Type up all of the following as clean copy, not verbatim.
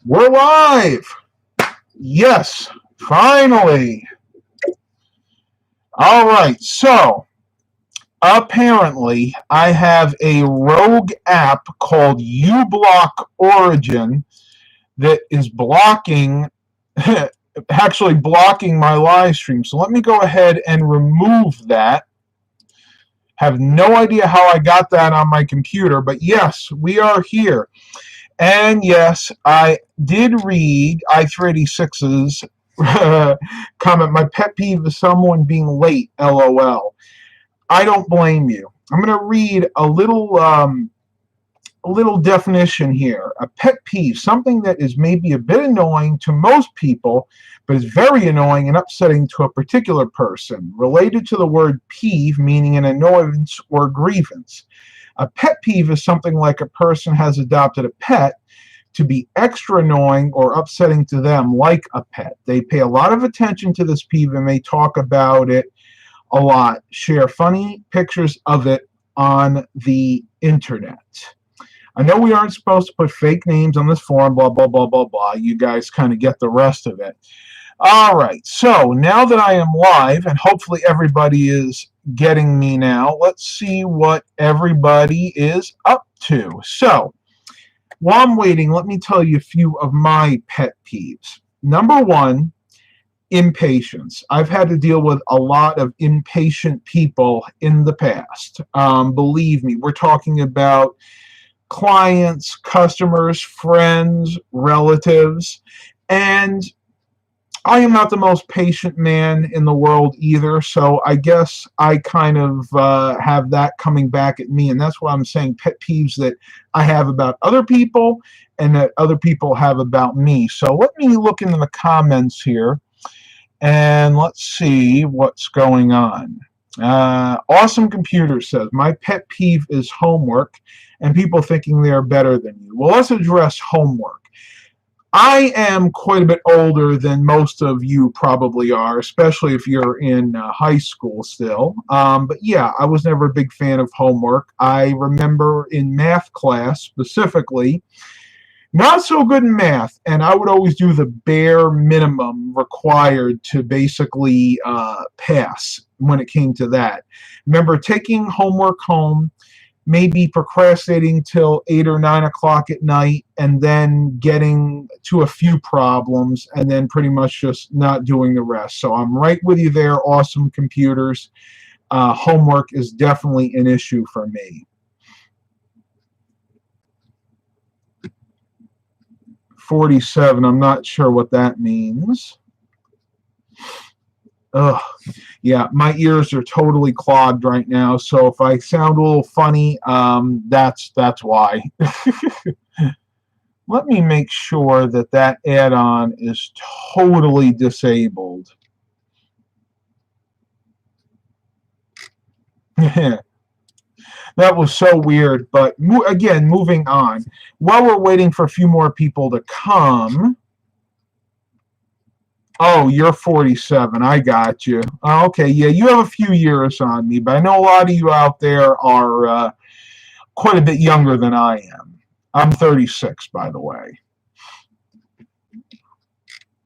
We're live! Yes, finally! Alright, so apparently I have a rogue app called uBlock Origin that is blocking, actually blocking my live stream. So let me go ahead and remove that. Have no idea how I got that on my computer, but yes, we are here. And yes, I did read I386's comment. My pet peeve is someone being late, LOL. I don't blame you. I'm going to read a little definition here. A pet peeve, something that is maybe a bit annoying to most people, but is very annoying and upsetting to a particular person, related to the word peeve, meaning an annoyance or grievance. A pet peeve is something like a person has adopted a pet to be extra annoying or upsetting to them, like a pet. They pay a lot of attention to this peeve and may talk about it a lot, share funny pictures of it on the internet. I know we aren't supposed to put fake names on this forum, blah, blah, blah, blah, blah. You guys kind of get the rest of it. All right, so now that I am live, and hopefully everybody is getting me now, let's see what everybody is up to. So, while I'm waiting, let me tell you a few of my pet peeves. Number one, impatience. I've had to deal with a lot of impatient people in the past. Believe me, we're talking about clients, customers, friends, relatives, and I am not the most patient man in the world either, so I guess I kind of have that coming back at me, and that's why I'm saying pet peeves that I have about other people and that other people have about me. So let me look into the comments here, and let's see what's going on. Awesome Computer says, my pet peeve is homework and people thinking they're better than you. Well, let's address homework. I am quite a bit older than most of you probably are, especially if you're in high school still. But yeah, I was never a big fan of homework. I remember in math class specifically, not so good in math, and I would always do the bare minimum required to basically pass when it came to that. Remember taking homework home, maybe procrastinating till 8 or 9 o'clock at night, and then getting to a few problems, and then pretty much just not doing the rest. So I'm right with you there, Awesome Computers. Homework is definitely an issue for me. 47, I'm not sure what that means. Ugh. Yeah, my ears are totally clogged right now, so if I sound a little funny, that's why. Let me make sure that that add-on is totally disabled. That was so weird, but again, moving on. While we're waiting for a few more people to come... Oh, you're 47. I got you. Okay, yeah, you have a few years on me, but I know a lot of you out there are quite a bit younger than I am. I'm 36, by the way.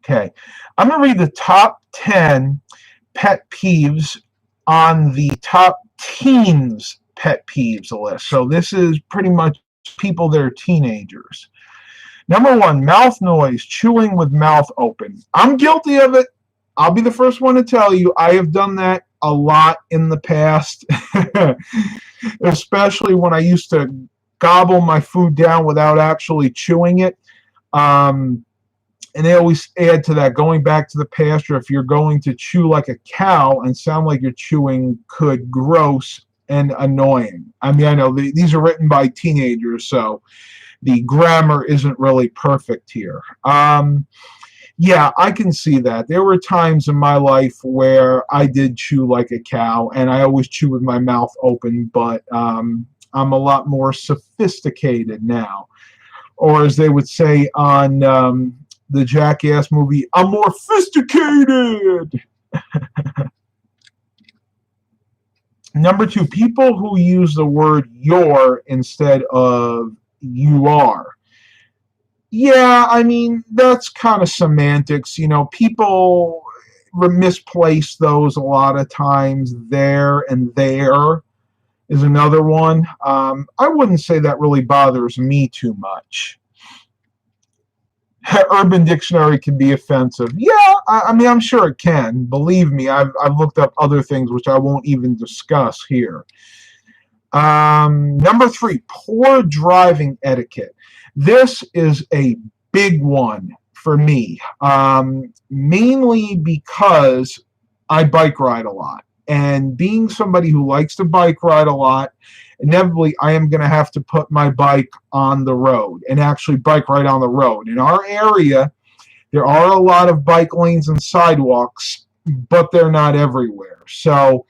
Okay, I'm going to read the top 10 pet peeves on the top teens pet peeves list. So this is pretty much people that are teenagers. Number one, mouth noise, chewing with mouth open. I'm guilty of it. I'll be the first one to tell you. I have done that a lot in the past, especially when I used to gobble my food down without actually chewing it. And they always add to that, going back to the pasture, if you're going to chew like a cow and sound like you're chewing, could gross and annoying. I mean, I know these are written by teenagers, so the grammar isn't really perfect here. Yeah, I can see that. There were times in my life where I did chew like a cow, and I always chew with my mouth open, but I'm a lot more sophisticated now. Or as they would say on the Jackass movie, I'm more sophisticated! Number two, people who use the word your instead of you are. Yeah, I mean, that's kind of semantics. You know, people misplace those a lot of times. There and there is another one. I wouldn't say that really bothers me too much. Urban Dictionary can be offensive. Yeah, I mean, I'm sure it can. Believe me, I've looked up other things which I won't even discuss here. Number three, poor driving etiquette. This is a big one for me, mainly because I bike ride a lot. And being somebody who likes to bike ride a lot, inevitably I am going to have to put my bike on the road and actually bike ride on the road. In our area, there are a lot of bike lanes and sidewalks, but they're not everywhere. So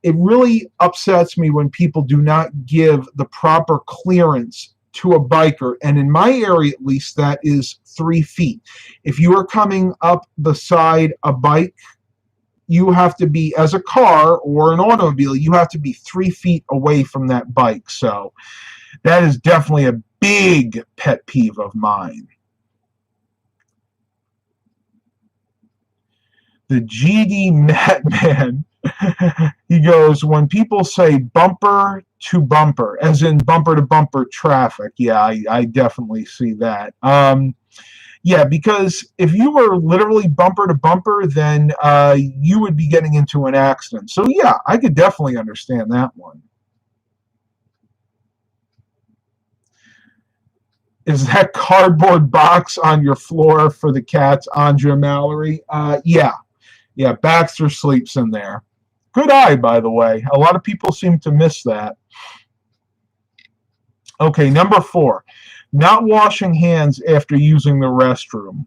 it really upsets me when people do not give the proper clearance to a biker, and in my area at least, that is 3 feet. If you are coming up beside a bike, you have to be, as a car or an automobile, you have to be 3 feet away from that bike. So that is definitely a big pet peeve of mine. The GD Madman, he goes, when people say bumper to bumper, as in bumper to bumper traffic, yeah, I definitely see that. Yeah, because if you were literally bumper to bumper, then you would be getting into an accident. So yeah, I could definitely understand that one. Is that cardboard box on your floor for the cats, Andrea Mallory? Yeah, yeah, Baxter sleeps in there. Good eye, by the way. A lot of people seem to miss that. Okay, number four, not washing hands after using the restroom.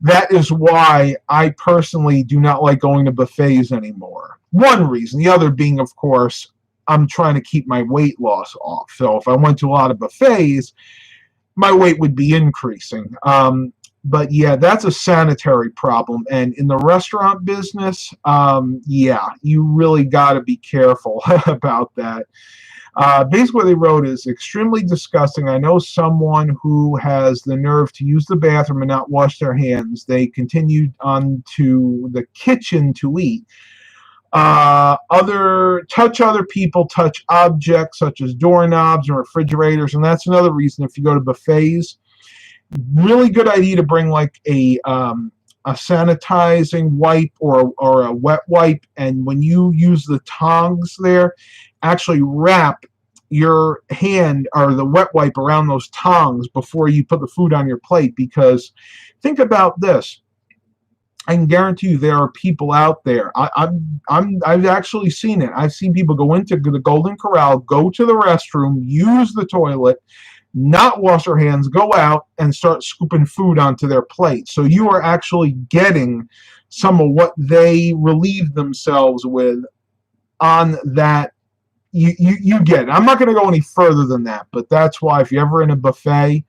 That is why I personally do not like going to buffets anymore. One reason. The other being, of course, I'm trying to keep my weight loss off. So if I went to a lot of buffets, my weight would be increasing. But yeah, that's a sanitary problem. And in the restaurant business, yeah, you really got to be careful about that. Basically, what they wrote is extremely disgusting. I know someone who has the nerve to use the bathroom and not wash their hands. They continued on to the kitchen to eat. Other people touch objects such as doorknobs and refrigerators, and that's another reason if you go to buffets, really good idea to bring like a sanitizing wipe or a wet wipe, and when you use the tongs there, actually wrap your hand or the wet wipe around those tongs before you put the food on your plate. Because think about this, I can guarantee you there are people out there. I've actually seen it. I've seen people go into the Golden Corral, go to the restroom, use the toilet, not wash their hands, go out and start scooping food onto their plate. So you are actually getting some of what they relieve themselves with on that. You get it. I'm not going to go any further than that, but that's why if you're ever in a buffet,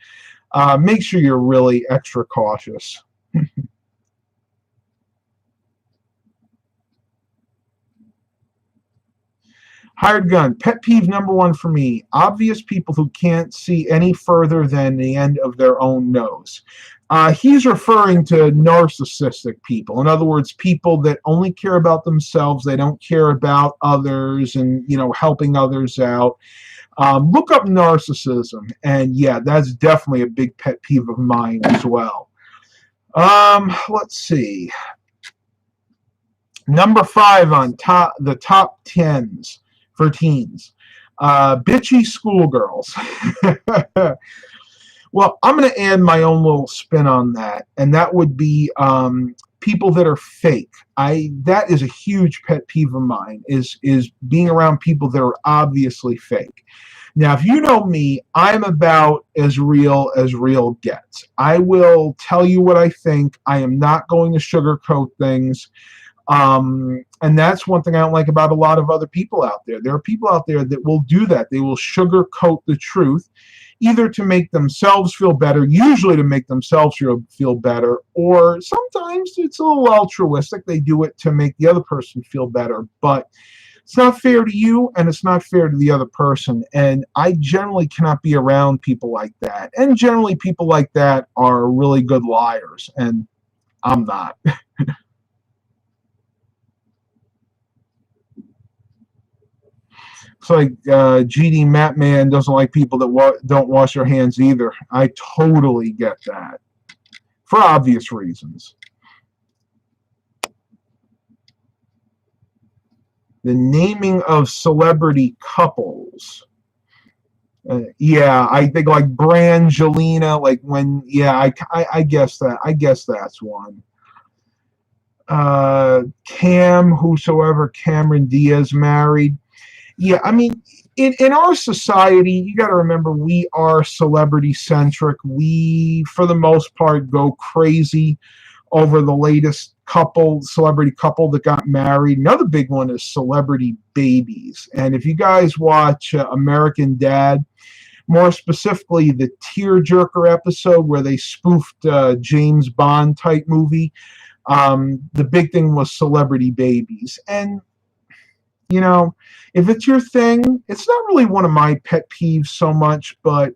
make sure you're really extra cautious. Hired gun. Pet peeve number one for me. Obvious people who can't see any further than the end of their own nose. He's referring to narcissistic people. In other words, people that only care about themselves. They don't care about others and, helping others out. Look up narcissism. And yeah, that's definitely a big pet peeve of mine as well. Let's see. Number 5 on the top 10s for teens. Bitchy schoolgirls. Well, I'm going to add my own little spin on that, and that would be people that are fake. That is a huge pet peeve of mine, is being around people that are obviously fake. Now, if you know me, I'm about as real gets. I will tell you what I think. I am not going to sugarcoat things. And that's one thing I don't like about a lot of other people out there. There are people out there that will do that. They will sugarcoat the truth, either to make themselves feel better, usually to make themselves feel better, or sometimes it's a little altruistic. They do it to make the other person feel better. But It's not fair to you, and it's not fair to the other person. And I generally cannot be around people like that. And generally, people like that are really good liars, and I'm not. It's like GD Matman doesn't like people that don't wash their hands either. I totally get that for obvious reasons. The naming of celebrity couples. Yeah, I think like Brangelina, like when, yeah, I guess that. I guess that's one. Cam, whosoever Cameron Diaz married. Yeah, I mean, in our society, you got to remember we are celebrity centric. We, for the most part, go crazy over the latest celebrity couple that got married. Another big one is celebrity babies. And if you guys watch American Dad, more specifically the tearjerker episode where they spoofed James Bond type movie, the big thing was celebrity babies. And you know, if it's your thing, it's not really one of my pet peeves so much, but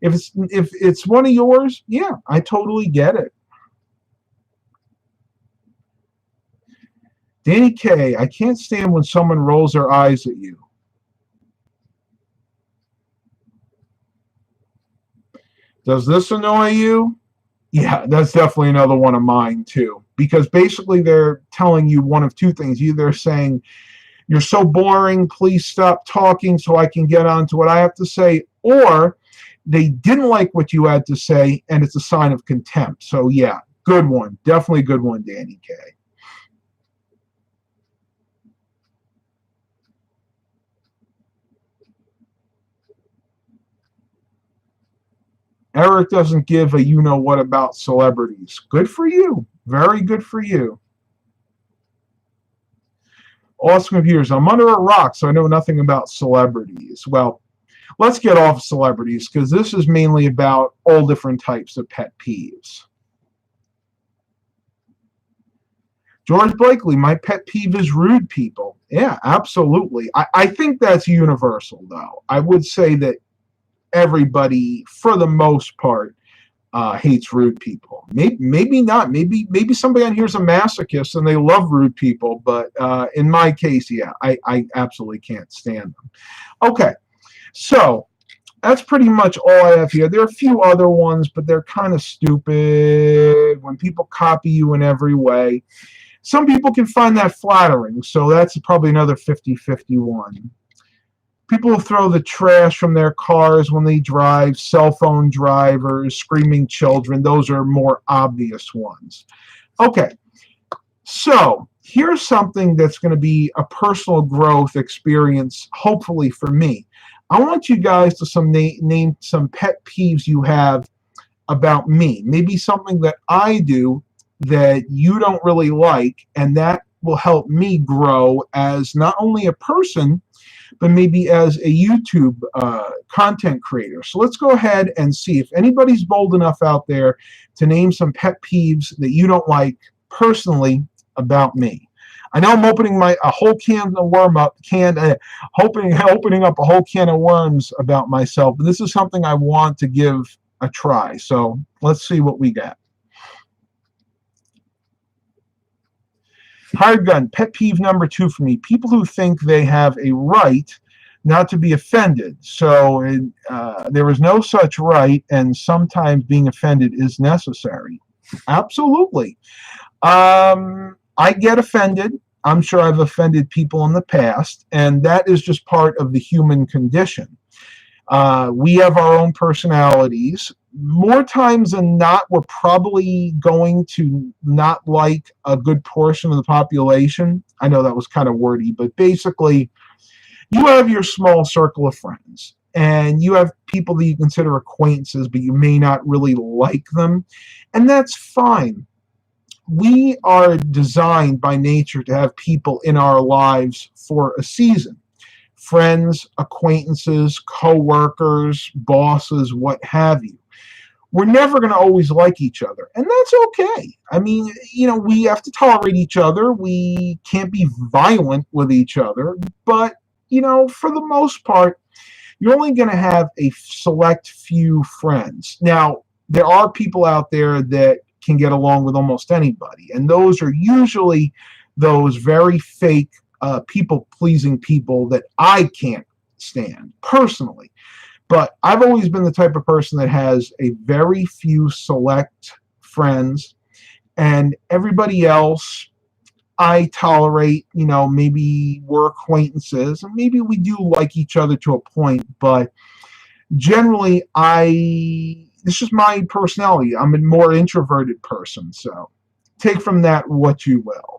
if it's one of yours, yeah, I totally get it. Danny K, I can't stand when someone rolls their eyes at you. Does this annoy you? Yeah, that's definitely another one of mine too. Because basically they're telling you one of two things. Either they're saying, you're so boring, please stop talking so I can get on to what I have to say, or they didn't like what you had to say and it's a sign of contempt. So yeah, good one. Definitely a good one, Danny K. Eric doesn't give a you know what about celebrities. Good for you. Very good for you. Awesome computers. I'm under a rock, so I know nothing about celebrities. Well, let's get off celebrities because this is mainly about all different types of pet peeves. George Blakely, my pet peeve is rude people. Yeah, absolutely. I think that's universal, though. I would say that everybody, for the most part, hates rude people. Maybe not. Maybe somebody on here is a masochist and they love rude people. But in my case, yeah, I absolutely can't stand them. Okay, so that's pretty much all I have here. There are a few other ones, but they're kind of stupid. When people copy you in every way, some people can find that flattering. So that's probably another 50-51. People who throw the trash from their cars when they drive, cell phone drivers, screaming children, those are more obvious ones. Okay, so here's something that's going to be a personal growth experience, hopefully for me. I want you guys to name some pet peeves you have about me. Maybe something that I do that you don't really like, and that will help me grow as not only a person, but maybe as a YouTube content creator. So let's go ahead and see if anybody's bold enough out there to name some pet peeves that you don't like personally about me. I know I'm opening a whole can of worm up, opening up a whole can of worms about myself, but this is something I want to give a try. So let's see what we got. Hired gun, pet peeve number 2 for me. People who think they have a right not to be offended. So there is no such right, and sometimes being offended is necessary. Absolutely. I get offended. I'm sure I've offended people in the past, and that is just part of the human condition. We have our own personalities. More times than not, we're probably going to not like a good portion of the population. I know that was kind of wordy, but basically, you have your small circle of friends, and you have people that you consider acquaintances, but you may not really like them, and that's fine. We are designed by nature to have people in our lives for a season. Friends, acquaintances, co-workers, bosses, what have you. we're never going to always like each other, and that's okay. I mean, we have to tolerate each other. We can't be violent with each other, but for the most part, you're only going to have a select few friends. Now, there are people out there that can get along with almost anybody, and those are usually those very fake people-pleasing people that I can't stand personally. But I've always been the type of person that has a very few select friends, and everybody else I tolerate. Maybe we're acquaintances, and maybe we do like each other to a point, but generally it's just my personality. I'm a more introverted person, so take from that what you will.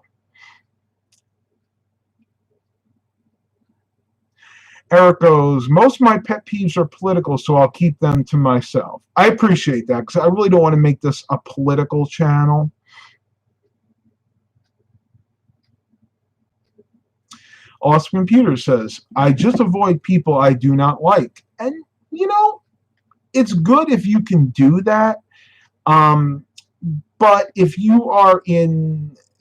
Eric goes, most of my pet peeves are political, so I'll keep them to myself. I appreciate that, because I really don't want to make this a political channel. Awesome Computer says, I just avoid people I do not like. And, it's good if you can do that. But if you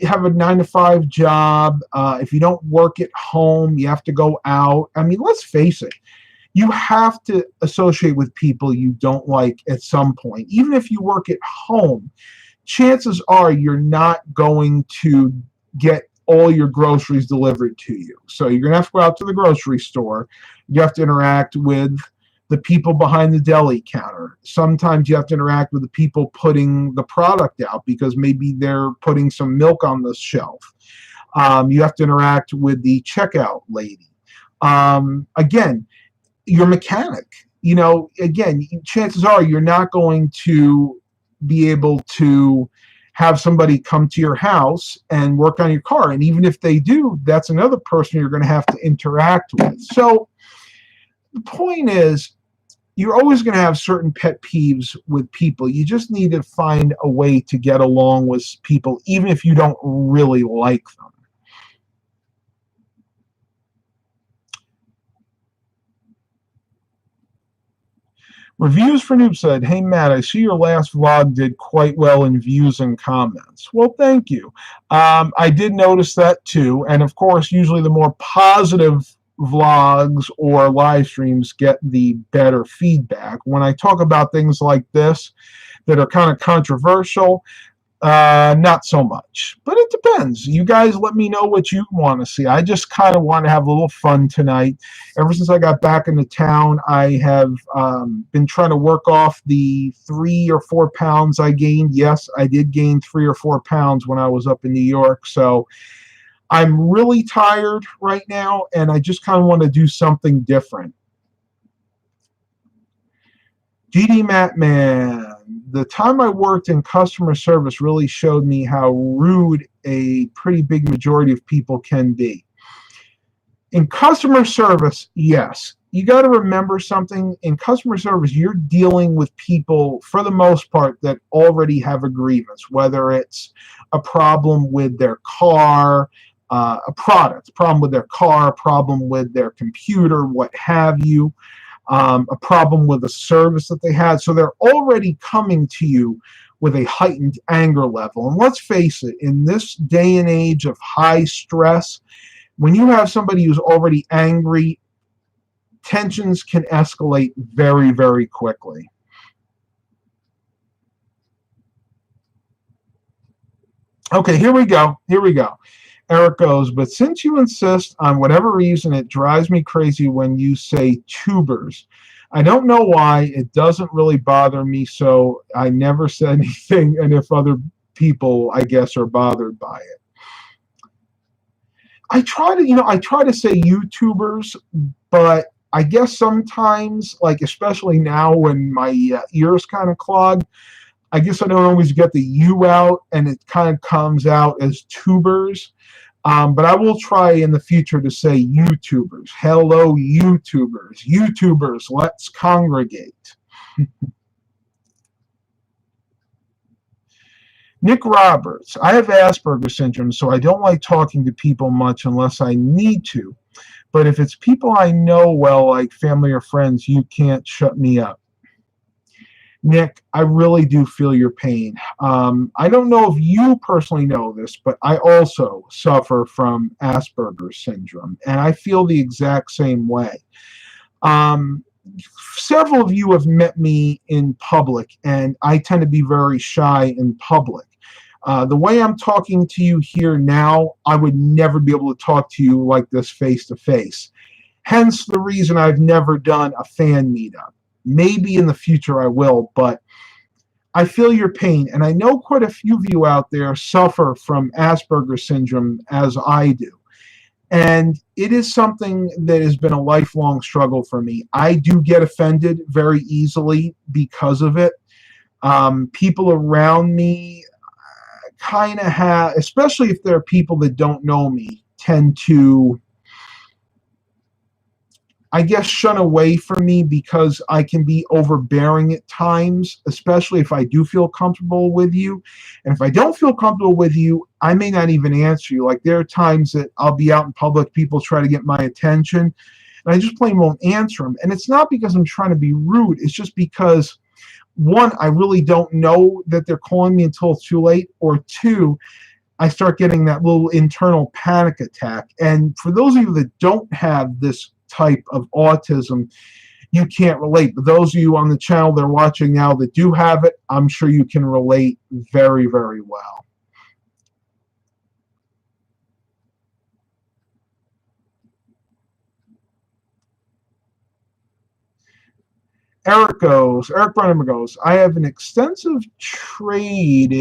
have a 9-to-5 job, if you don't work at home, you have to go out. I mean, let's face it. You have to associate with people you don't like at some point. Even if you work at home, chances are you're not going to get all your groceries delivered to you. So you're going to have to go out to the grocery store. You have to interact with the people behind the deli counter. Sometimes you have to interact with the people putting the product out, because maybe they're putting some milk on the shelf. You have to interact with the checkout lady. Again, your mechanic. Again, chances are you're not going to be able to have somebody come to your house and work on your car. And even if they do, that's another person you're going to have to interact with. So the point is, you're always going to have certain pet peeves with people. You just need to find a way to get along with people, even if you don't really like them. Reviews for Noob said, hey Matt, I see your last vlog did quite well in views and comments. Well, thank you. I did notice that too. And of course, usually the more positive vlogs or live streams get the better feedback. When I talk about things like this that are kind of controversial, not so much. But it depends. You guys let me know what you want to see. I just kind of want to have a little fun tonight. Ever since I got back into town, I have been trying to work off the 3 or 4 pounds I gained. Yes, I did gain 3 or 4 pounds when I was up in New York. So I'm really tired right now, and I just kind of want to do something different. GD Matman, the time I worked in customer service really showed me how rude a pretty big majority of people can be. In customer service, yes. You got to remember something. In customer service, you're dealing with people, for the most part, that already have a grievance, whether it's a problem with their car, a problem with their car, a problem with their computer, what have you, a problem with a service that they had. So they're already coming to you with a heightened anger level. And let's face it, in this day and age of high stress, when you have somebody who's already angry, tensions can escalate very, very quickly. Okay, here we go. Eric goes, but since you insist, on whatever reason, it drives me crazy when you say tubers. I don't know why. It doesn't really bother me, so I never said anything, and if other people, I guess, are bothered by it. I try to say YouTubers, but I guess sometimes, like especially now when my ears kind of clog, I guess I don't always get the U out, and it kind of comes out as tubers. But I will try in the future to say YouTubers. Hello, YouTubers. YouTubers, let's congregate. Nick Roberts, I have Asperger's syndrome, so I don't like talking to people much unless I need to. But if it's people I know well, like family or friends, you can't shut me up. Nick, I really do feel your pain. I don't know if you personally know this, but I also suffer from Asperger's syndrome, and I feel the exact same way. Um, Several of you have met me in public, and I tend to be very shy in public. The way I'm talking to you here now, I would never be able to talk to you like this face to face. Hence the reason I've never done a fan meetup. Maybe in the future I will, but I feel your pain, and I know quite a few of you out there suffer from Asperger's syndrome as I do. And it is something that has been a lifelong struggle for me. I do get offended very easily because of it. People around me kind of have, especially if there are people that don't know me, tend to, I guess, shun away from me because I can be overbearing at times, especially if I do feel comfortable with you. And if I don't feel comfortable with you, I may not even answer you. Like there are times that I'll be out in public, people try to get my attention, and I just plain won't answer them. And it's not because I'm trying to be rude. It's just because, one, I really don't know that they're calling me until it's too late, or two, I start getting that little internal panic attack. And for those of you that don't have this type of autism, you can't relate. But those of you on the channel that are watching now that do have it, I'm sure you can relate very, very well. Eric Brunhammer goes, I have extensive trade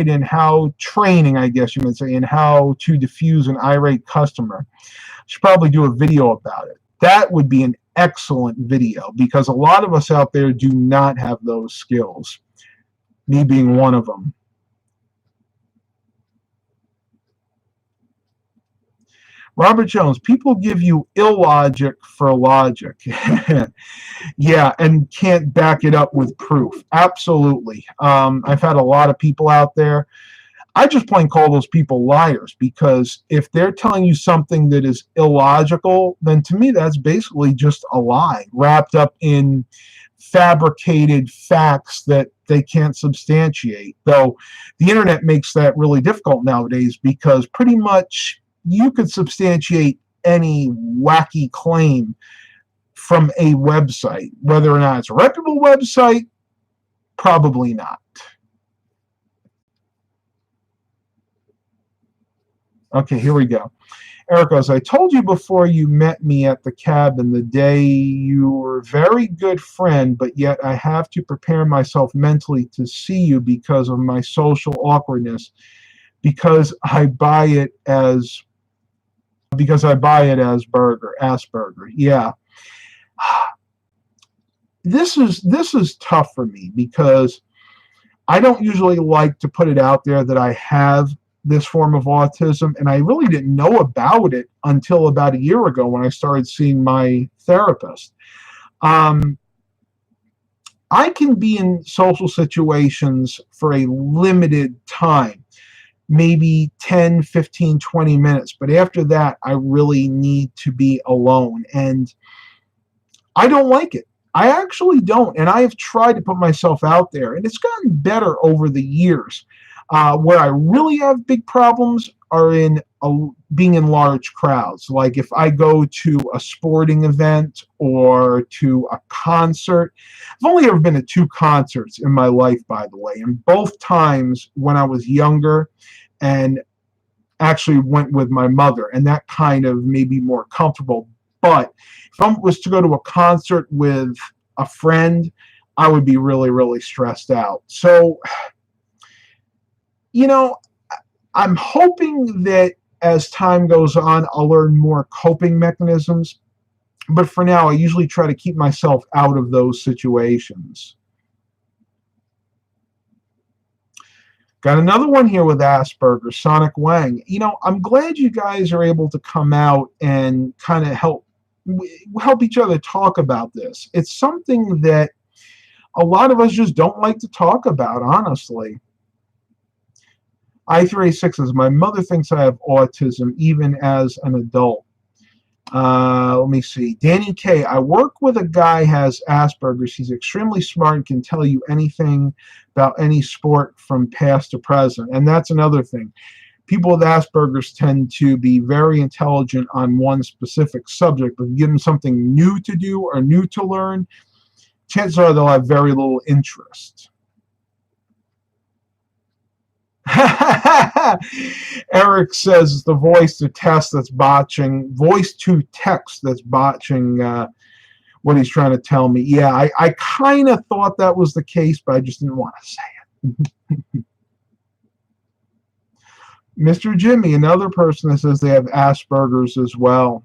in how training, I guess you might say, in how to diffuse an irate customer. Should probably do a video about it. That would be an excellent video because a lot of us out there do not have those skills, me being one of them. Robert Jones, people give you illogic for logic. Yeah, and can't back it up with proof. Absolutely. I've had a lot of people out there. I just plain call those people liars, because if they're telling you something that is illogical, then to me that's basically just a lie wrapped up in fabricated facts that they can't substantiate. Though the internet makes that really difficult nowadays, because pretty much you could substantiate any wacky claim from a website. Whether or not it's a reputable website, probably not. Okay, here we go. Eric goes, I told you before you met me at the cabin the day you were a very good friend, but yet I have to prepare myself mentally to see you because of my social awkwardness, because I buy it as Asperger. Yeah. This is tough for me because I don't usually like to put it out there that I have this form of autism, and I really didn't know about it until about a year ago when I started seeing my therapist. I can be in social situations for a limited time, maybe 10, 15, 20 minutes, but after that I really need to be alone, and I don't like it. I actually don't, and I have tried to put myself out there, and it's gotten better over the years. Where I really have big problems are in being in large crowds. Like if I go to a sporting event or to a concert. I've only ever been to 2 concerts in my life, by the way, and both times when I was younger, and actually went with my mother, and that kind of made me more comfortable. But if I was to go to a concert with a friend, I would be really, really stressed out. So, you know, I'm hoping that as time goes on, I'll learn more coping mechanisms. But for now, I usually try to keep myself out of those situations. Got another one here with Asperger's, Sonic Wang. I'm glad you guys are able to come out and kind of help each other talk about this. It's something that a lot of us just don't like to talk about, honestly. I386 says, my mother thinks I have autism even as an adult. Let me see. Danny K. I work with a guy who has Asperger's. He's extremely smart and can tell you anything about any sport from past to present. And that's another thing. People with Asperger's tend to be very intelligent on one specific subject, but if you give them something new to do or new to learn, chances are they'll have very little interest. Eric says the voice to text that's botching what he's trying to tell me. Yeah, I kind of thought that was the case, but I just didn't want to say it. Mr. Jimmy, another person that says they have Asperger's as well.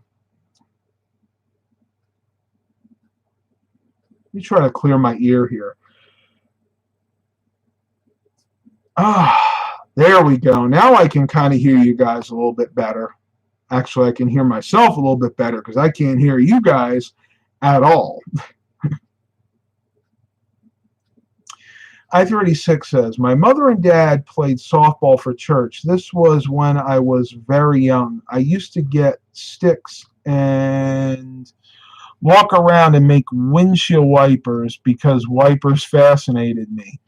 Let me try to clear my ear here. There we go. Now I can kind of hear you guys a little bit better. Actually, I can hear myself a little bit better because I can't hear you guys at all. I-36 says, my mother and dad played softball for church. This was when I was very young. I used to get sticks and walk around and make windshield wipers because wipers fascinated me.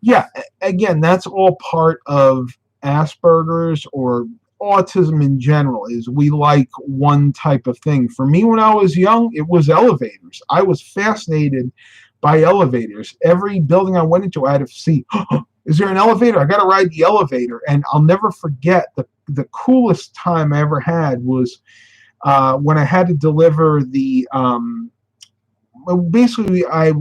Yeah, again, that's all part of Asperger's or autism in general, is we like one type of thing. For me, when I was young, it was elevators. I was fascinated by elevators. Every building I went into, I had to see, is there an elevator? I got to ride the elevator. And I'll never forget the coolest time I ever had was when I had to deliver the basically I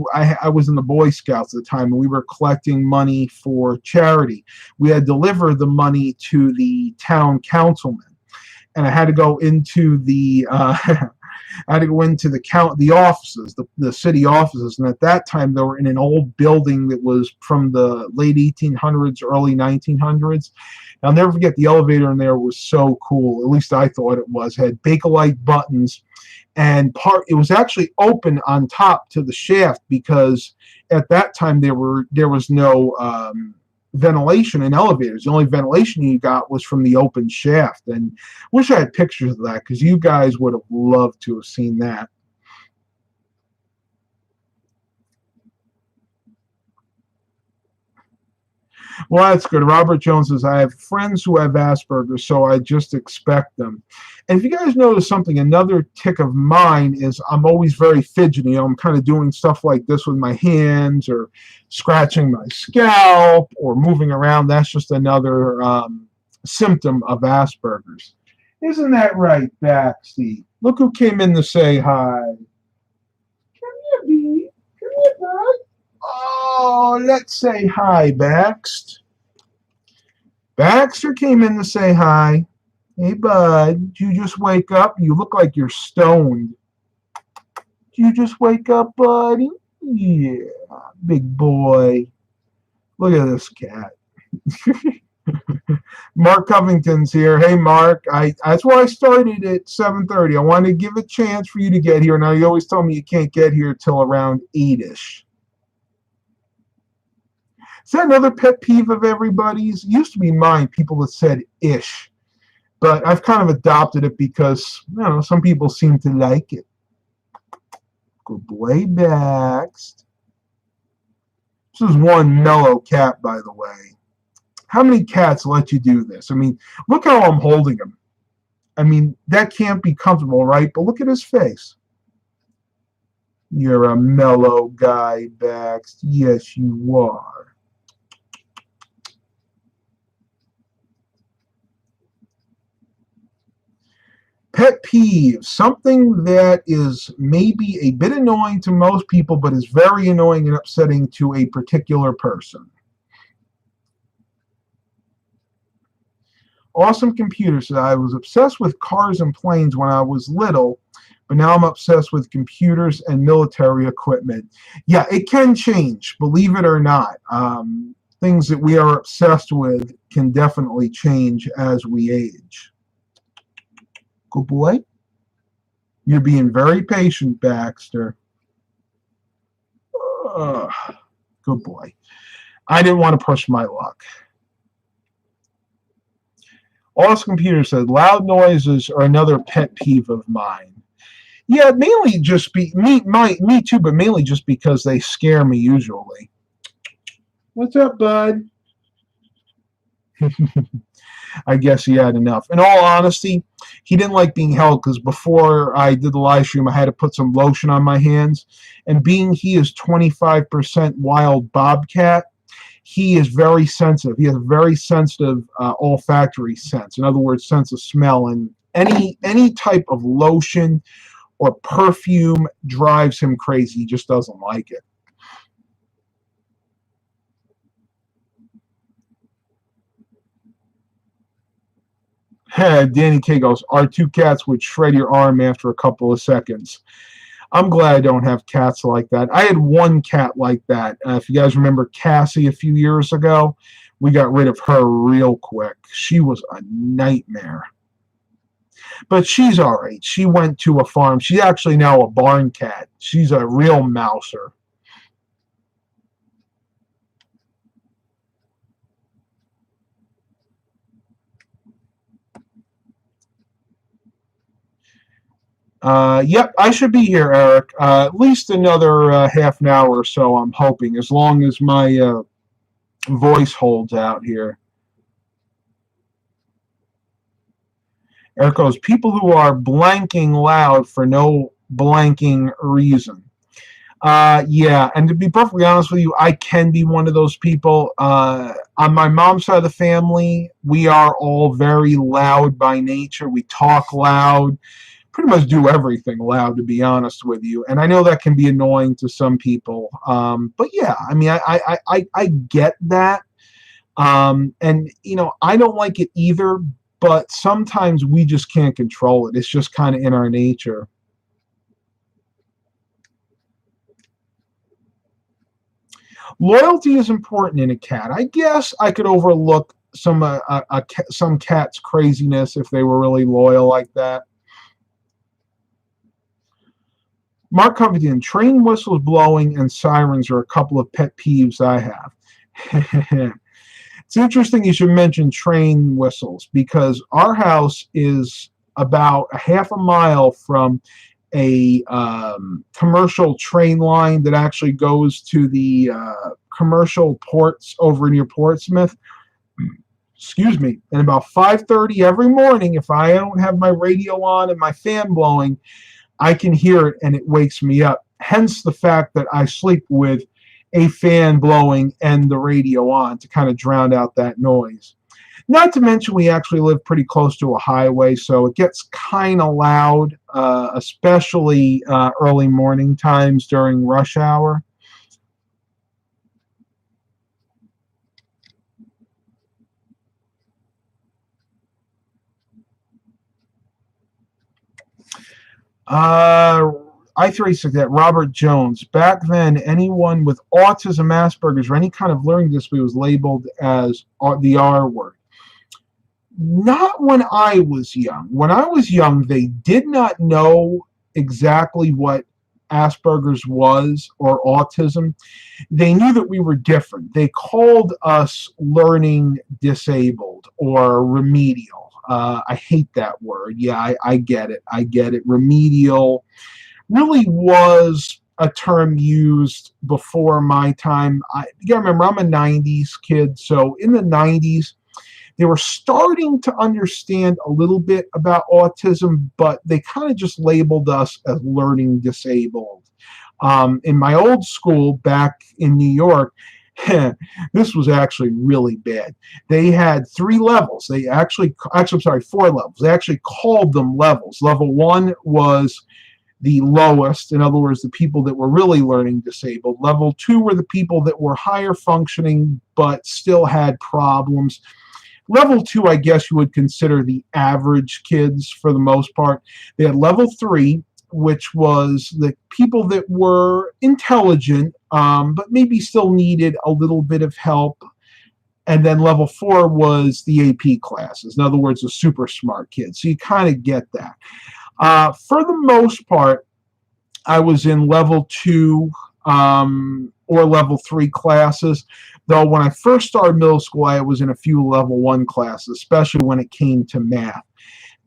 was in the Boy Scouts at the time, and we were collecting money for charity. We had to deliver the money to the town councilman, and I had to go into the the offices, the city offices. And at that time, they were in an old building that was from the late 1800s, early 1900s. And I'll never forget, the elevator in there was so cool. At least I thought it was. It had Bakelite buttons, and it was actually open on top to the shaft because at that time there was no ventilation in elevators. The only ventilation you got was from the open shaft. And I wish I had pictures of that because you guys would have loved to have seen that. Well, that's good. Robert Jones says, I have friends who have Asperger's, so I just expect them. And if you guys notice something, another tick of mine is I'm always very fidgety. I'm kind of doing stuff like this with my hands or scratching my scalp or moving around. That's just another symptom of Asperger's. Isn't that right, Baxty? Look who came in to say hi. Come here, B. Come here, bud. Oh, let's say hi, Baxt. Baxter came in to say hi. Hey, bud, did you just wake up? You look like you're stoned. Did you just wake up, buddy? Yeah, big boy. Look at this cat. Mark Covington's here. Hey, Mark. That's why I started at 7:30. I wanted to give a chance for you to get here. Now, you always tell me you can't get here till around 8-ish. Is that another pet peeve of everybody's? It used to be mine, people that said ish. But I've kind of adopted it because, I don't know, some people seem to like it. Good boy, Baxt. This is one mellow cat, by the way. How many cats let you do this? I mean, look how I'm holding him. I mean, that can't be comfortable, right? But look at his face. You're a mellow guy, Baxt. Yes, you are. Pet peeve, something that is maybe a bit annoying to most people, but is very annoying and upsetting to a particular person. Awesome Computer said, I was obsessed with cars and planes when I was little, but now I'm obsessed with computers and military equipment. Yeah, it can change, believe it or not. Things that we are obsessed with can definitely change as we age. Good boy. You're being very patient, Baxter. Good boy. I didn't want to push my luck. Awesome Computer said, loud noises are another pet peeve of mine. Yeah, mainly just me too, but mainly just because they scare me usually. What's up, bud? I guess he had enough. In all honesty, he didn't like being held because before I did the live stream, I had to put some lotion on my hands. And being he is 25% wild bobcat, he is very sensitive. He has a very sensitive olfactory sense. In other words, sense of smell. And any type of lotion or perfume drives him crazy. He just doesn't like it. Danny K goes, our two cats would shred your arm after a couple of seconds. I'm glad I don't have cats like that. I had one cat like that. If you guys remember Cassie a few years ago, we got rid of her real quick. She was a nightmare. But she's all right. She went to a farm. She's actually now a barn cat. She's a real mouser. Yep, I should be here, Eric. At least another half an hour or so, I'm hoping, as long as my voice holds out here. Eric goes, people who are blanking loud for no blanking reason. Yeah, and to be perfectly honest with you, I can be one of those people. On my mom's side of the family, we are all very loud by nature. We talk loud, pretty much do everything loud, to be honest with you. And I know that can be annoying to some people. But yeah, I mean, I get that. And, you know, I don't like it either, but sometimes we just can't control it. It's just kind of in our nature. Loyalty is important in a cat. I guess I could overlook some cat's craziness if they were really loyal like that. Mark Covington, train whistles blowing and sirens are a couple of pet peeves I have. It's interesting you should mention train whistles because our house is about a half a mile from a commercial train line that actually goes to the commercial ports over near Portsmouth. Excuse me. And about 5:30 every morning, if I don't have my radio on and my fan blowing, I can hear it and it wakes me up. Hence the fact that I sleep with a fan blowing and the radio on to kind of drown out that noise. Not to mention we actually live pretty close to a highway, so it gets kind of loud, especially early morning times during rush hour. I36 that Robert Jones. Back then, anyone with autism, Asperger's, or any kind of learning disability was labeled as the R word. Not when I was young. When I was young, they did not know exactly what Asperger's was or autism. They knew that we were different. They called us learning disabled or remedial. I hate that word. Yeah, I get it. I get it. Remedial really was a term used before my time. You gotta remember, I'm a 90s kid, so in the 90s, they were starting to understand a little bit about autism, but they kind of just labeled us as learning disabled. In my old school back in New York, this was actually really bad. They had 3 levels. They actually, I'm sorry, 4 levels. They actually called them levels. Level 1 was the lowest, in other words, the people that were really learning disabled. Level 2 were the people that were higher functioning but still had problems. Level 2, I guess you would consider the average kids for the most part. They had level 3, which was the people that were intelligent, but maybe still needed a little bit of help. And then level 4 was the AP classes. In other words, the super smart kids. So you kind of get that. For the most part, I was in level 2 or level 3 classes. Though when I first started middle school, I was in a few level 1 classes, especially when it came to math.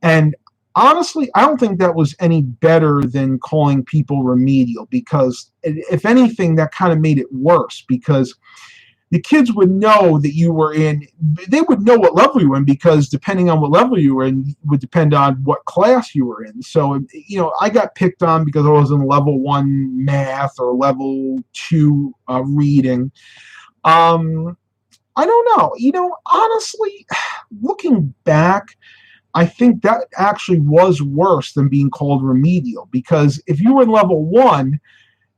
And honestly, I don't think that was any better than calling people remedial, because if anything, that kind of made it worse, because the kids would know that you were in, they would know what level you were in, because depending on what level you were in would depend on what class you were in. So, I got picked on because I was in level 1 math or level 2 reading. I don't know. Honestly, looking back, I think that actually was worse than being called remedial, because if you were in level 1,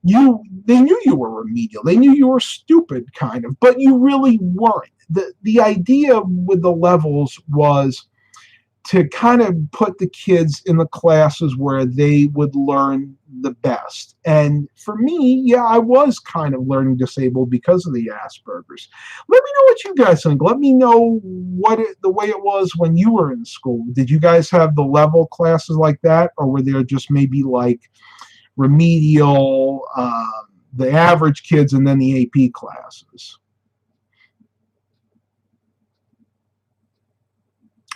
they knew you were remedial. They knew you were stupid, kind of, but you really weren't. The idea with the levels was to kind of put the kids in the classes where they would learn the best. And for me, yeah, I was kind of learning disabled because of the Asperger's. Let me know what you guys think. Let me know the way it was when you were in school. Did you guys have the level classes like that, or were there just maybe like remedial, the average kids, and then the AP classes?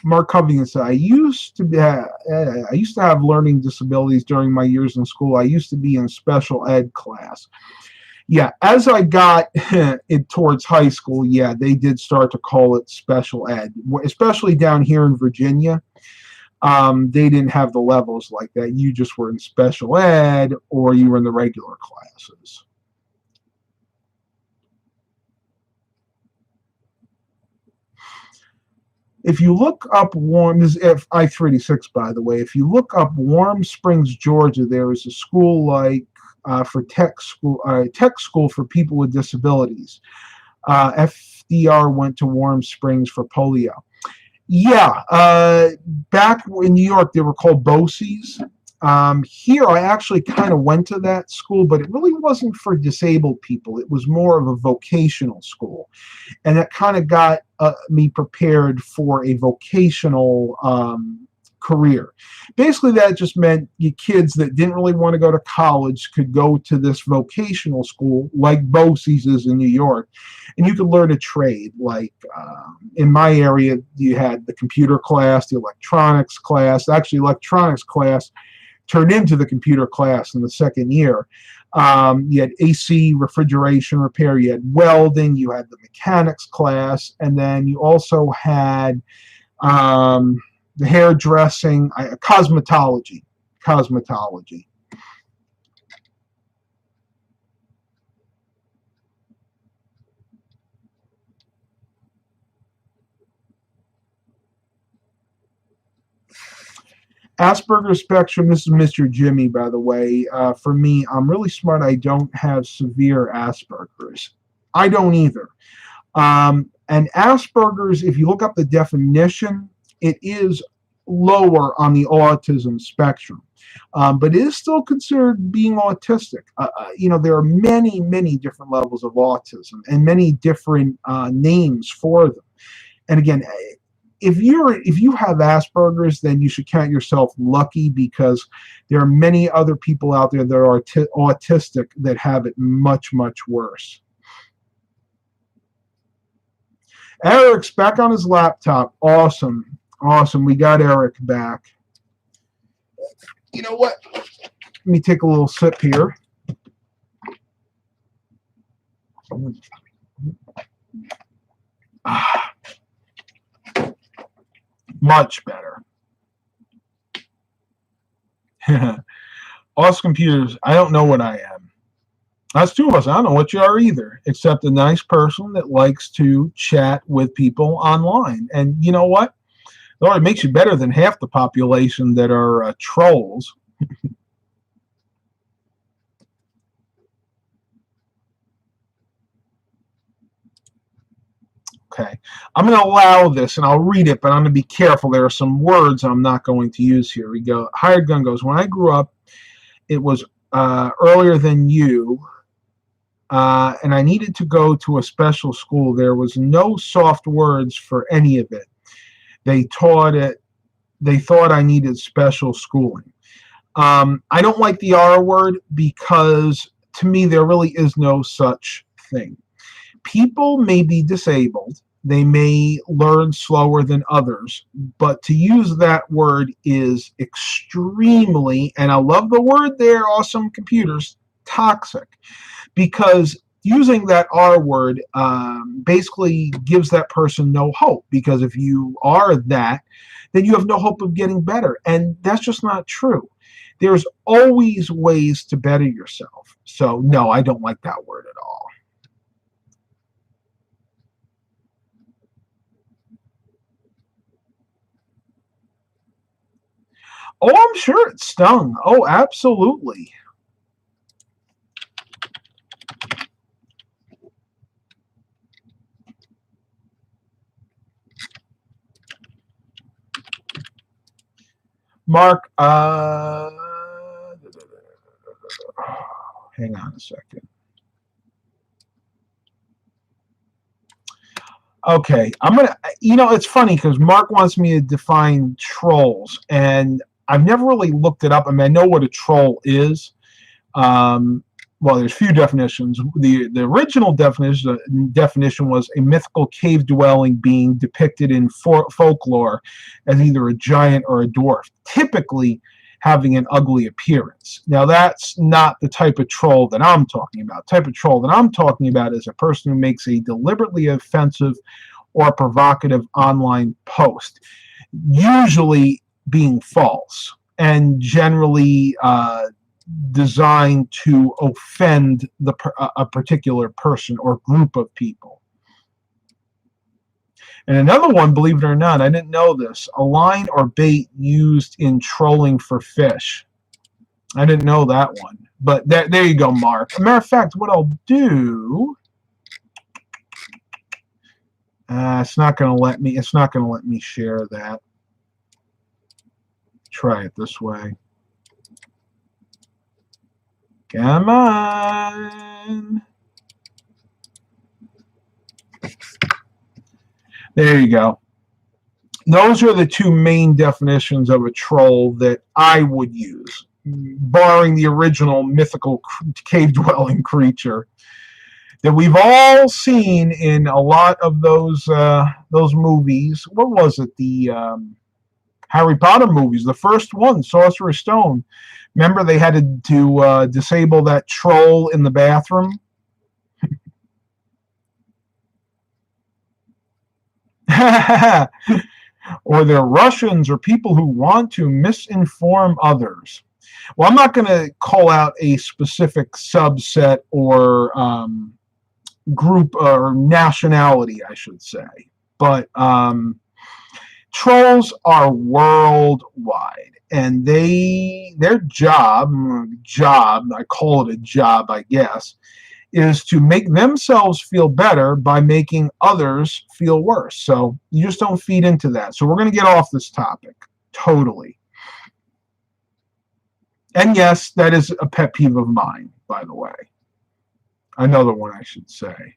Mark Covington said, I used to have learning disabilities during my years in school. I used to be in special ed class. Yeah, as I got it towards high school, yeah, they did start to call it special ed, especially down here in Virginia. They didn't have the levels like that. You just were in special ed, or you were in the regular classes. If you look up this is I-386, by the way. If you look up Warm Springs, Georgia, there is a school like for tech school for people with disabilities. FDR went to Warm Springs for polio. Yeah, back in New York, they were called BOCES. Here, I actually kind of went to that school, but it really wasn't for disabled people. It was more of a vocational school. And that kind of got me prepared for a vocational career. Basically, that just meant you kids that didn't really want to go to college could go to this vocational school like BOCES is in New York, and you could learn a trade. Like in my area, you had the computer class, the electronics class. Actually, electronics class turned into the computer class in the second year. You had AC, refrigeration repair, you had welding, you had the mechanics class, and then you also had the hairdressing, cosmetology. Asperger's spectrum, this is Mr. Jimmy, by the way. For me, I'm really smart. I don't have severe Asperger's. I don't either. And Asperger's, if you look up the definition, it is lower on the autism spectrum. But it is still considered being autistic. There are many, many different levels of autism and many different names for them. And again, if you have Asperger's, then you should count yourself lucky, because there are many other people out there that are autistic that have it much, much worse. Eric's back on his laptop. Awesome. We got Eric back. You know what? Let me take a little sip here. Much better. Us computers, I don't know what I am. That's two of us. I don't know what you are either, except a nice person that likes to chat with people online. And you know what? Though it makes you better than half the population that are trolls. Okay, I'm going to allow this, and I'll read it, but I'm going to be careful. There are some words I'm not going to use here. We go. Hired Gun goes, when I grew up, it was earlier than you, and I needed to go to a special school. There was no soft words for any of it. They thought I needed special schooling. I don't like the R word, because to me there really is no such thing. people may be disabled. They may learn slower than others, but to use that word is extremely, and I love the word there, awesome computers, toxic, because using that R word basically gives that person no hope, because if you are that, then you have no hope of getting better, and that's just not true. There's always ways to better yourself. So no, I don't like that word at all. Oh, I'm sure it stung. Oh, absolutely. Mark, hang on a second. Okay, I'm gonna. It's funny because Mark wants me to define trolls, and I've never really looked it up. I mean, I know what a troll is. Um, well, there's a few definitions. The original definition was a mythical cave-dwelling being depicted in folklore as either a giant or a dwarf, typically having an ugly appearance. Now, that's not the type of troll that I'm talking about. The type of troll that I'm talking about is a person who makes a deliberately offensive or provocative online post, usually being false and generally designed to offend a particular person or group of people. And another one, believe it or not, I didn't know this, a line or bait used in trolling for fish. I didn't know that one. But there you go, Mark. As a matter of fact, what I'll do, it's not going to let me share that. Try it this way. Come on. There you go. Those are the two main definitions of a troll that I would use, barring the original mythical cave-dwelling creature that we've all seen in a lot of those movies. What was it? The Harry Potter movies. The first one, Sorcerer's Stone. Remember, they had to disable that troll in the bathroom? Or they're Russians or people who want to misinform others. Well, I'm not going to call out a specific subset or group or nationality, I should say. But trolls are worldwide. And their job, I call it a job, I guess, is to make themselves feel better by making others feel worse. So you just don't feed into that. So we're going to get off this topic. Totally. And yes, that is a pet peeve of mine, by the way. Another one, I should say.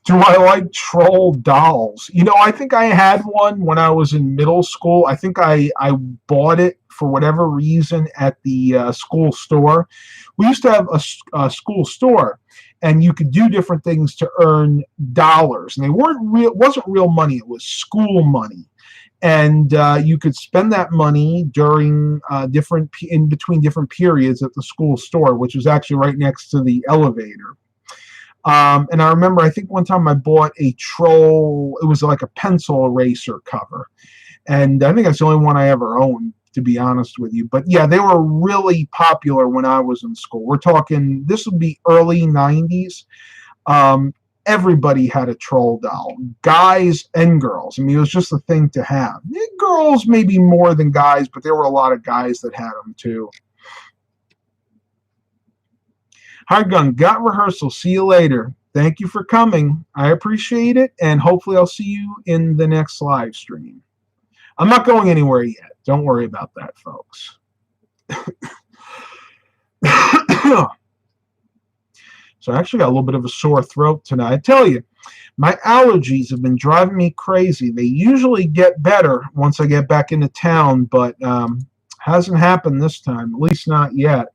Do I like troll dolls? I think I had one when I was in middle school. I think I bought it for whatever reason at the school store. We used to have a school store, and you could do different things to earn dollars. And it wasn't real money. It was school money. And you could spend that money during in between different periods at the school store, which was actually right next to the elevator. And I remember, I think one time I bought a troll. It was like a pencil eraser cover. And I think that's the only one I ever owned, to be honest with you. But yeah, they were really popular when I was in school. We're talking, this would be early 90s. Everybody had a troll doll, guys and girls. I mean, it was just a thing to have. Girls maybe more than guys, but there were a lot of guys that had them too. Hi, Gun. Got rehearsal. See you later. Thank you for coming. I appreciate it, and hopefully I'll see you in the next live stream. I'm not going anywhere yet. Don't worry about that, folks. So I actually got a little bit of a sore throat tonight. I tell you, my allergies have been driving me crazy. They usually get better once I get back into town, but hasn't happened this time, at least not yet.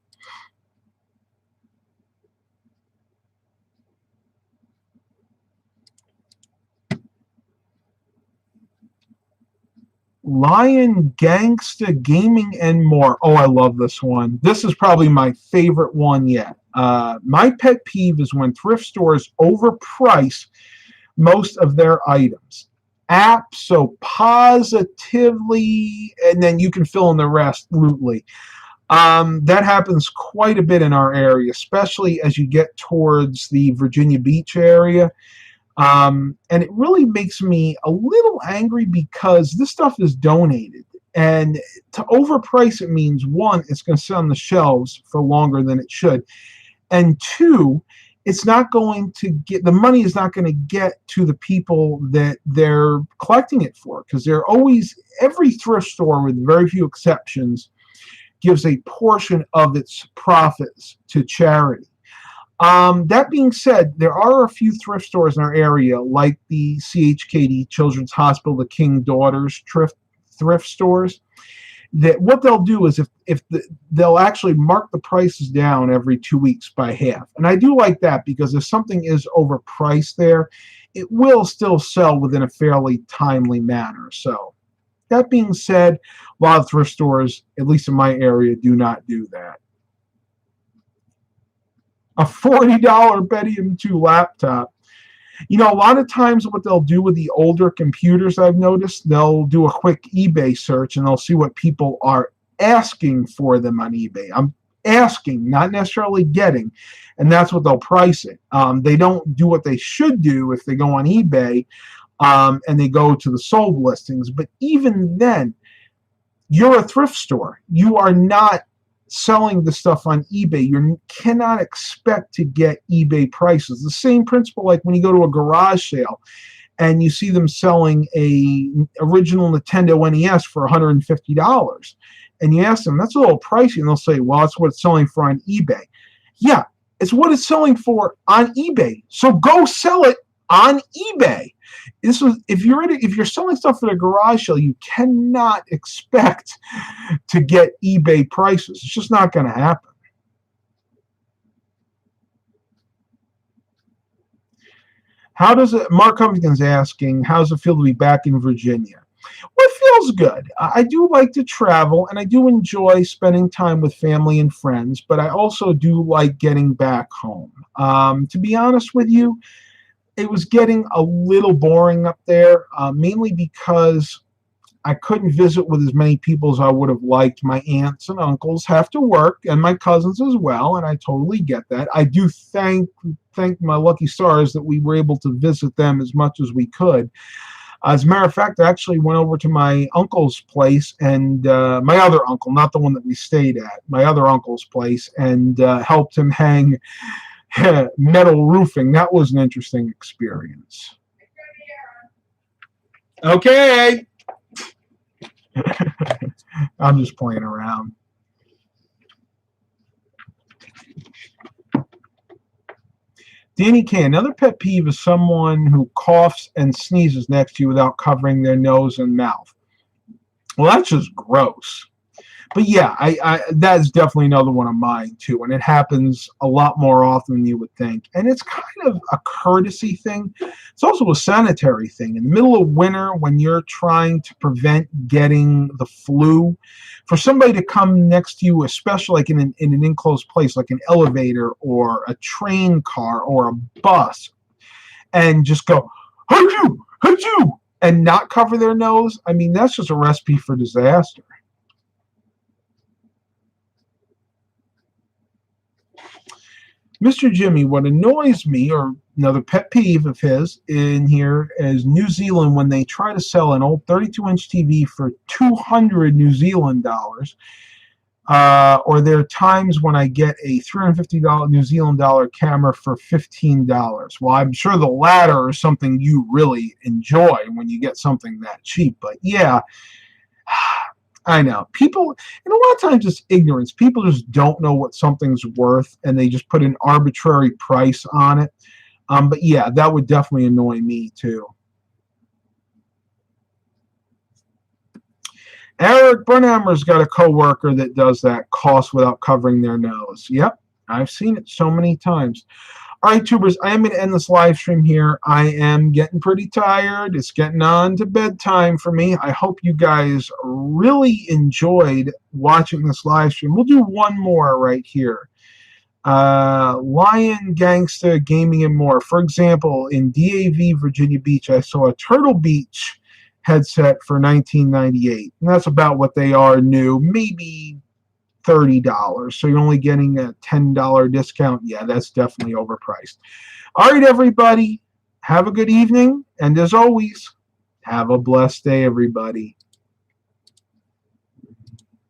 Lion Gangsta Gaming and More. Oh, I love this one. This is probably my favorite one yet. My pet peeve is when thrift stores overprice most of their items. So positively, and then you can fill in the rest, absolutely. That happens quite a bit in our area, especially as you get towards the Virginia Beach area. And it really makes me a little angry because this stuff is donated. And to overprice it means, one, it's going to sit on the shelves for longer than it should. And two, it's not going to get, the money is not going to get to the people that they're collecting it for. Because they're always, every thrift store, with very few exceptions, gives a portion of its profits to charity. That being said, there are a few thrift stores in our area, like the CHKD Children's Hospital, the King Daughters thrift stores, that what they'll do is they'll actually mark the prices down every 2 weeks by half. And I do like that because if something is overpriced there, it will still sell within a fairly timely manner. So that being said, a lot of thrift stores, at least in my area, do not do that. A $40 Pentium 2 laptop. You know, a lot of times what they'll do with the older computers, I've noticed, they'll do a quick eBay search and they'll see what people are asking for them on eBay. I'm asking, not necessarily getting, and that's what they'll price it. They don't do what they should do if they go on eBay and they go to the sold listings. But even then, you're a thrift store. You are not selling the stuff on eBay. You cannot expect to get eBay prices. The same principle like when you go to a garage sale and you see them selling a original Nintendo NES for $150. And you ask them, that's a little pricey. And they'll say, well, that's what it's selling for on eBay. Yeah, it's what it's selling for on eBay. So go sell it on eBay. If you're selling stuff at a garage sale, you cannot expect to get eBay prices. It's just not going to happen. How does it? Mark Humpkins asking, how does it feel to be back in Virginia? Well, it feels good. I do like to travel, and I do enjoy spending time with family and friends, but I also do like getting back home. To be honest with you, it was getting a little boring up there, mainly because I couldn't visit with as many people as I would have liked. My aunts and uncles have to work, and my cousins as well, and I totally get that. I do thank my lucky stars that we were able to visit them as much as we could. As a matter of fact, I actually went over to my uncle's place, and my other uncle, not the one that we stayed at, my other uncle's place, and helped him hang metal roofing. That was an interesting experience. Okay. I'm just playing around. Danny K, another pet peeve is someone who coughs and sneezes next to you without covering their nose and mouth. Well, that's just gross. But yeah, that's definitely another one of mine too, and it happens a lot more often than you would think. And it's kind of a courtesy thing. It's also a sanitary thing. In the middle of winter, when you're trying to prevent getting the flu, for somebody to come next to you, especially like in an enclosed place, like an elevator or a train car or a bus, and just go, "Achoo, achoo," and not cover their nose, I mean, that's just a recipe for disaster. Mr. Jimmy, what annoys me, or another pet peeve of his in here, is New Zealand when they try to sell an old 32-inch TV for 200 New Zealand dollars. Or there are times when I get a $350 New Zealand dollar camera for $15. Well, I'm sure the latter is something you really enjoy when you get something that cheap. But yeah, I know. People, and a lot of times it's ignorance. People just don't know what something's worth, and they just put an arbitrary price on it. But yeah, that would definitely annoy me too. Eric Brunhammer's got a coworker that does that, cost without covering their nose. Yep, I've seen it so many times. All right, tubers, I am going to end this live stream here. I am getting pretty tired. It's getting on to bedtime for me. I hope you guys really enjoyed watching this live stream. We'll do one more right here. Lion, Gangsta, Gaming, and More. For example, in DAV, Virginia Beach, I saw a Turtle Beach headset for $19.98. And that's about what they are new, maybe $30. So you're only getting a $10 discount. Yeah, that's definitely overpriced. All right, everybody. Have a good evening. And as always, have a blessed day, everybody.